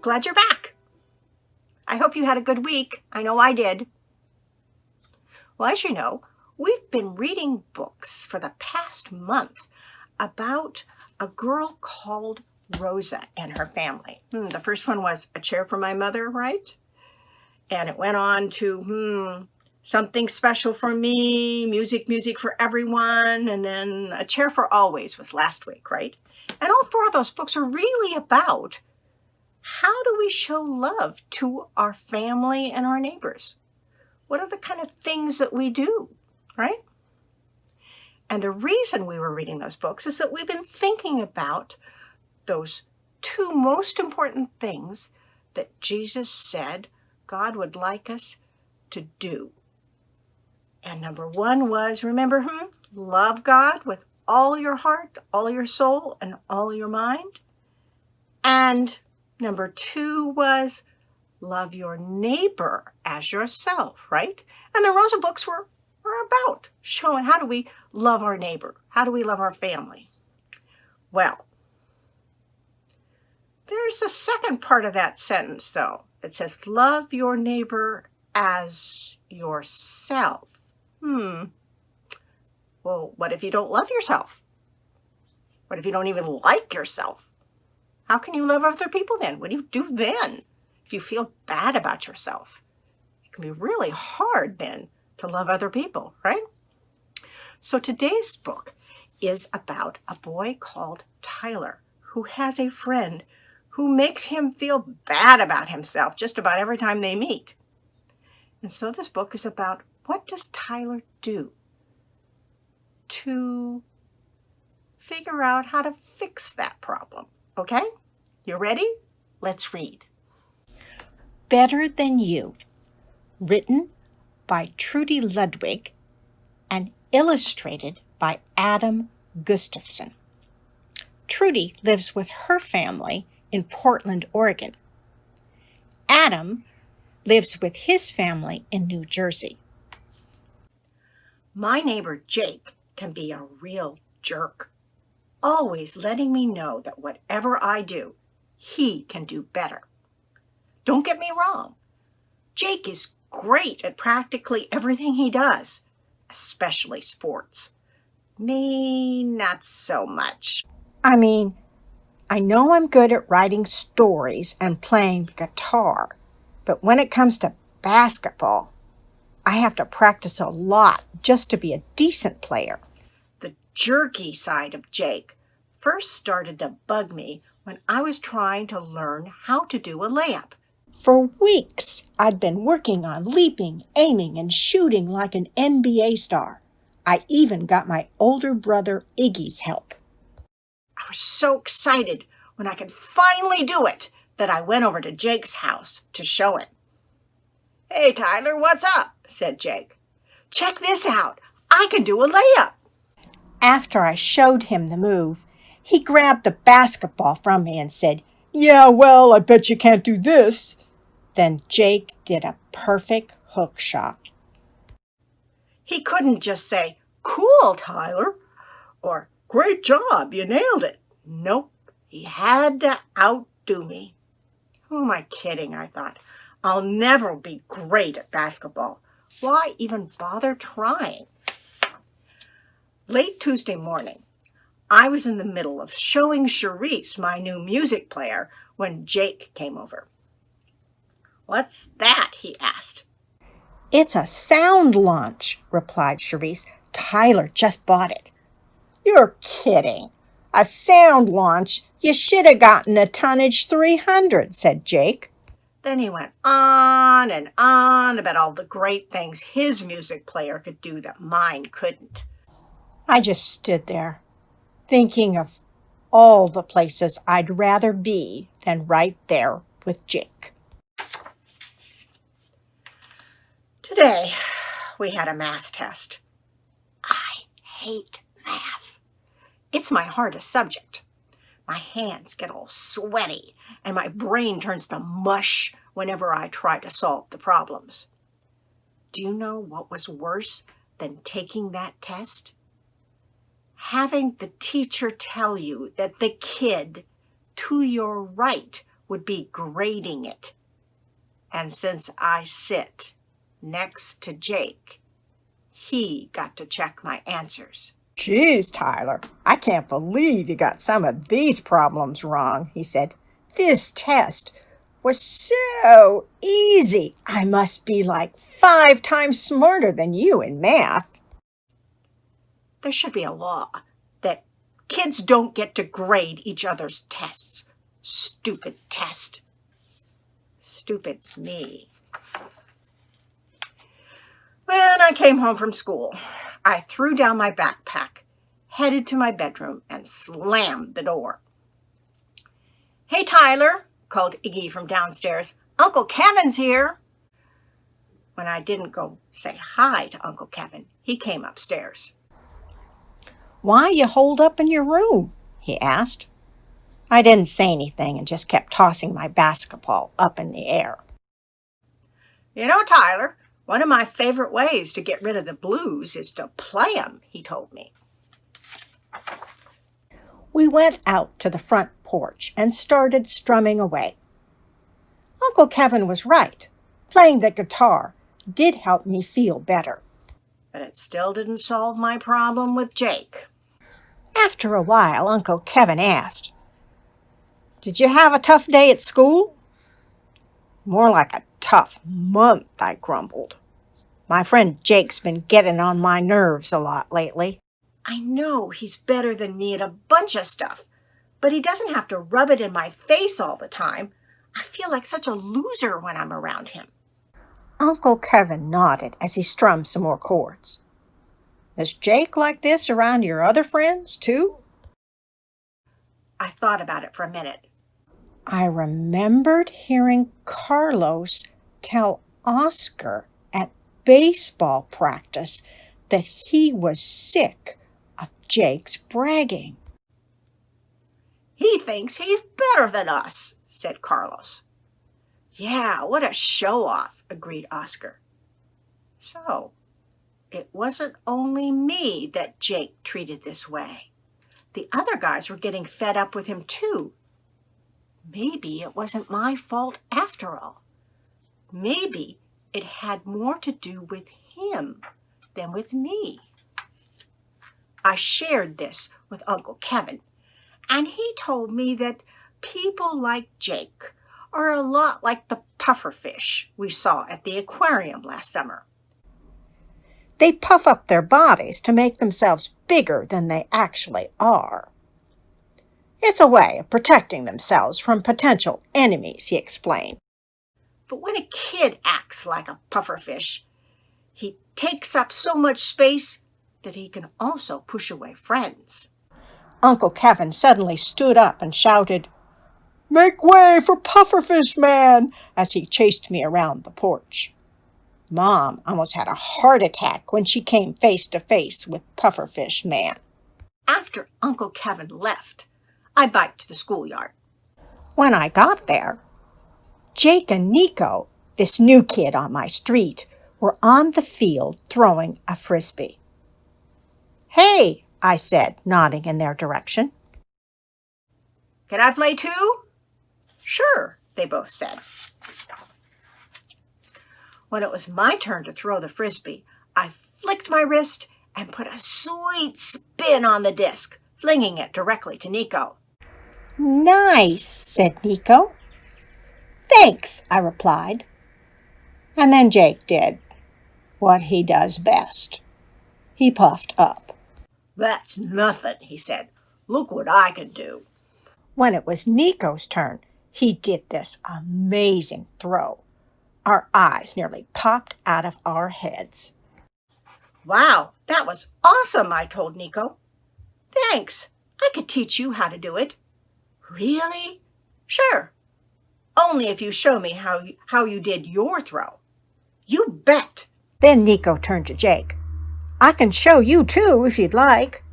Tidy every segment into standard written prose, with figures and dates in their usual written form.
glad you're back. I hope you had a good week. I know I did. Well, as you know, we've been reading books for the past month about a girl called Rosa and her family. The first one was A Chair for My Mother, right? And it went on to Something Special for Me, Music for Everyone, and then A Chair for Always was last week, right? And all four of those books are really about how do we show love to our family and our neighbors? What are the kind of things that we do, right? And the reason we were reading those books is that we've been thinking about those two most important things that Jesus said God would like us to do. And number one was, remember, love God with all your heart, all your soul, and all your mind. And number two was love your neighbor as yourself, right? And the Rosa books were about showing how do we love our neighbor? How do we love our family? Well, there's a second part of that sentence, though. It says, love your neighbor as yourself. Well, what if you don't love yourself? What if you don't even like yourself? How can you love other people then? What do you do then if you feel bad about yourself? It can be really hard then to love other people, right? So today's book is about a boy called Tyler who has a friend who makes him feel bad about himself just about every time they meet. And so this book is about what does Tyler do to figure out how to fix that problem. Okay? You ready? Let's read. Better Than You, written by Trudy Ludwig and illustrated by Adam Gustafson. Trudy lives with her family in Portland, Oregon. Adam lives with his family in New Jersey. My neighbor Jake can be a real jerk, always letting me know that whatever I do, he can do better. Don't get me wrong. Jake is great at practically everything he does, especially sports. Me, not so much. I mean, I know I'm good at writing stories and playing the guitar, but when it comes to basketball, I have to practice a lot just to be a decent player. The jerky side of Jake first started to bug me when I was trying to learn how to do a layup. For weeks, I'd been working on leaping, aiming, and shooting like an NBA star. I even got my older brother Iggy's help. I was so excited when I could finally do it that I went over to Jake's house to show him. "Hey, Tyler, what's up?" said Jake. "Check this out. I can do a layup." After I showed him the move, he grabbed the basketball from me and said, "Yeah, well, I bet you can't do this." Then Jake did a perfect hook shot. He couldn't just say, "Cool, Tyler," or "Great job, you nailed it." Nope, he had to outdo me. Who am I kidding, I thought. I'll never be great at basketball. Why even bother trying? Late Tuesday morning, I was in the middle of showing Charisse my new music player when Jake came over. "What's that?" he asked. "It's a sound launch," replied Charisse. "Tyler just bought it." "You're kidding. A sound launch? You should have gotten a Tonnage 300, said Jake. Then he went on and on about all the great things his music player could do that mine couldn't. I just stood there, thinking of all the places I'd rather be than right there with Jake. Today, we had a math test. I hate math. It's my hardest subject. My hands get all sweaty, and my brain turns to mush whenever I try to solve the problems. Do you know what was worse than taking that test? Having the teacher tell you that the kid to your right would be grading it. And since I sit next to Jake, he got to check my answers. "Geez, Tyler, I can't believe you got some of these problems wrong," he said. "This test was so easy. I must be like 5 times smarter than you in math." There should be a law that kids don't get to grade each other's tests. Stupid test. Stupid me. When I came home from school, I threw down my backpack, headed to my bedroom, and slammed the door. "Hey, Tyler," called Iggy from downstairs. "Uncle Kevin's here." When I didn't go say hi to Uncle Kevin, he came upstairs. "Why you holed up in your room?" he asked. I didn't say anything and just kept tossing my basketball up in the air. "You know, Tyler, one of my favorite ways to get rid of the blues is to play 'em," he told me. We went out to the front porch and started strumming away. Uncle Kevin was right. Playing the guitar did help me feel better. But it still didn't solve my problem with Jake. After a while, Uncle Kevin asked, "Did you have a tough day at school?" "More like a tough month," I grumbled. "My friend Jake's been getting on my nerves a lot lately." I know he's better than me at a bunch of stuff, but he doesn't have to rub it in my face all the time. I feel like such a loser when I'm around him. Uncle Kevin nodded as he strummed some more chords. "Is Jake like this around your other friends, too?" I thought about it for a minute. I remembered hearing Carlos tell Oscar at baseball practice that he was sick of Jake's bragging. "He thinks he's better than us," said Carlos. "Yeah, what a show-off," agreed Oscar. So, it wasn't only me that Jake treated this way. The other guys were getting fed up with him too. Maybe it wasn't my fault after all. Maybe it had more to do with him than with me. I shared this with Uncle Kevin, and he told me that people like Jake are a lot like the pufferfish we saw at the aquarium last summer. They puff up their bodies to make themselves bigger than they actually are. It's a way of protecting themselves from potential enemies, he explained. But when a kid acts like a pufferfish, he takes up so much space that he can also push away friends. Uncle Kevin suddenly stood up and shouted, "Make way for Pufferfish Man!" as he chased me around the porch. Mom almost had a heart attack when she came face to face with Pufferfish Man. After Uncle Kevin left, I biked to the schoolyard. When I got there, Jake and Nico, this new kid on my street, were on the field throwing a frisbee. "Hey," I said, nodding in their direction. "Can I play too?" "Sure," they both said. When it was my turn to throw the frisbee, I flicked my wrist and put a sweet spin on the disc, flinging it directly to Nico. "Nice," said Nico. "Thanks," I replied. And then Jake did what he does best. He puffed up. "That's nothing," he said. "Look what I can do." When it was Nico's turn, he did this amazing throw. Our eyes nearly popped out of our heads. "Wow, that was awesome," I told Nico. "Thanks. I could teach you how to do it." "Really?" "Sure. Only if you show me how you did your throw." "You bet." Then Nico turned to Jake. "I can show you too if you'd like."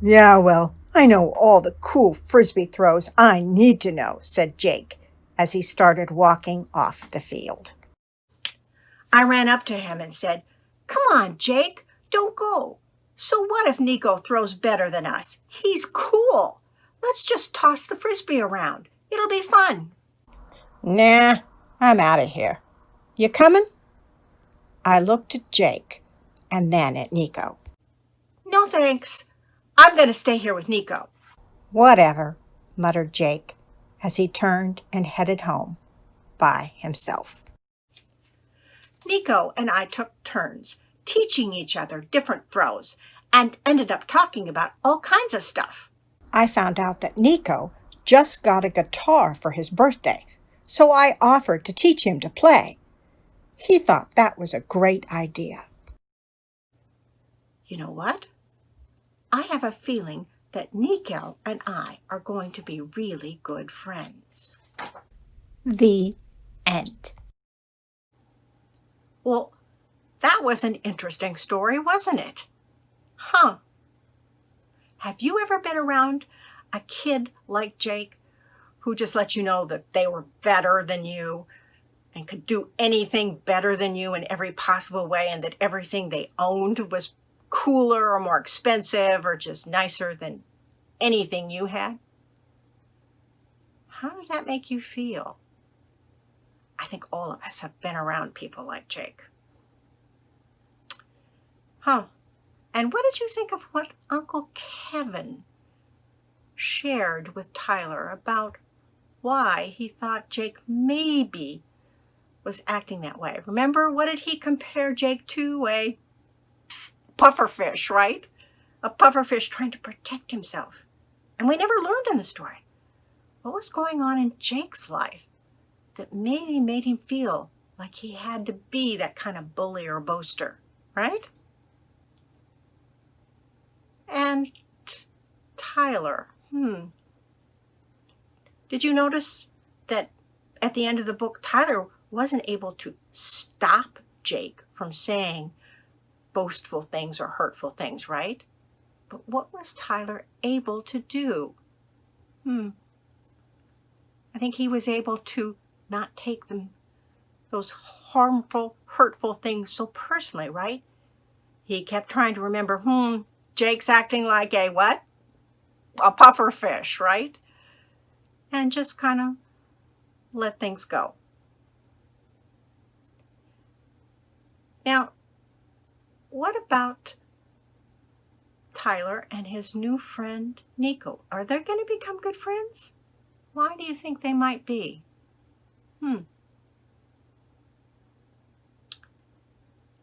"Yeah, well, I know all the cool frisbee throws I need to know," said Jake as he started walking off the field. I ran up to him and said, "Come on, Jake, don't go. So what if Nico throws better than us? He's cool. Let's just toss the frisbee around. It'll be fun." Nah, I'm out of here. You coming? I looked at Jake and then at Nico. No thanks. I'm going to stay here with Nico. Whatever, muttered Jake as he turned and headed home by himself. Nico and I took turns teaching each other different throws and ended up talking about all kinds of stuff. I found out that Nico just got a guitar for his birthday, so I offered to teach him to play. He thought that was a great idea. You know what? I have a feeling that Nico and I are going to be really good friends. The end. Well, that was an interesting story, wasn't it? Huh. Have you ever been around a kid like Jake who just let you know that they were better than you and could do anything better than you in every possible way, and that everything they owned was cooler or more expensive or just nicer than anything you had? How did that make you feel? I think all of us have been around people like Jake. Huh. And what did you think of what Uncle Kevin shared with Tyler about why he thought Jake maybe was acting that way? Remember, what did he compare Jake to? A pufferfish, right? A pufferfish trying to protect himself. And we never learned in the story what was going on in Jake's life that maybe made him feel like he had to be that kind of bully or boaster, right? And Tyler, did you notice that at the end of the book, Tyler wasn't able to stop Jake from saying boastful things or hurtful things, right? But what was Tyler able to do? I think he was able to not take those harmful, hurtful things so personally, right? He kept trying to remember, Jake's acting like a what? A pufferfish, right? And just kind of let things go. Now, what about Tyler and his new friend, Nico? Are they going to become good friends? Why do you think they might be?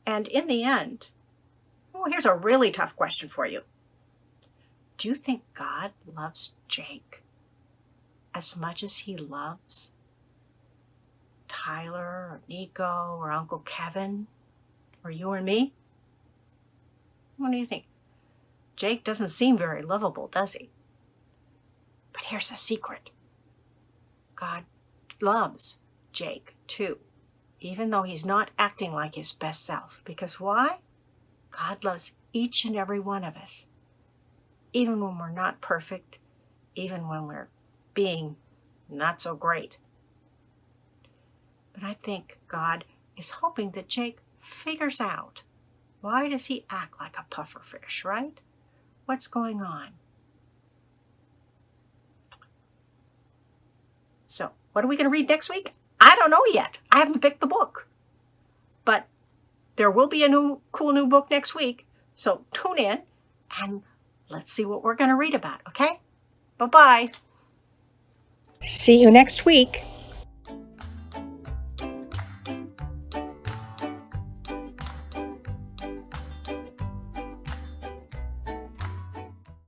And in the end, here's a really tough question for you. Do you think God loves Jake as much as he loves Tyler or Nico or Uncle Kevin or you and me? What do you think? Jake doesn't seem very lovable, does he? But here's a secret. God loves Jake too, even though he's not acting like his best self. Because why? God loves each and every one of us, even when we're not perfect, even when we're being not so great. But I think God is hoping that Jake figures out, why does he act like a pufferfish, right? What's going on? So, what are we going to read next week? I don't know yet. I haven't picked the book. But there will be a cool new book next week. So tune in and let's see what we're going to read about, okay? Bye-bye. See you next week.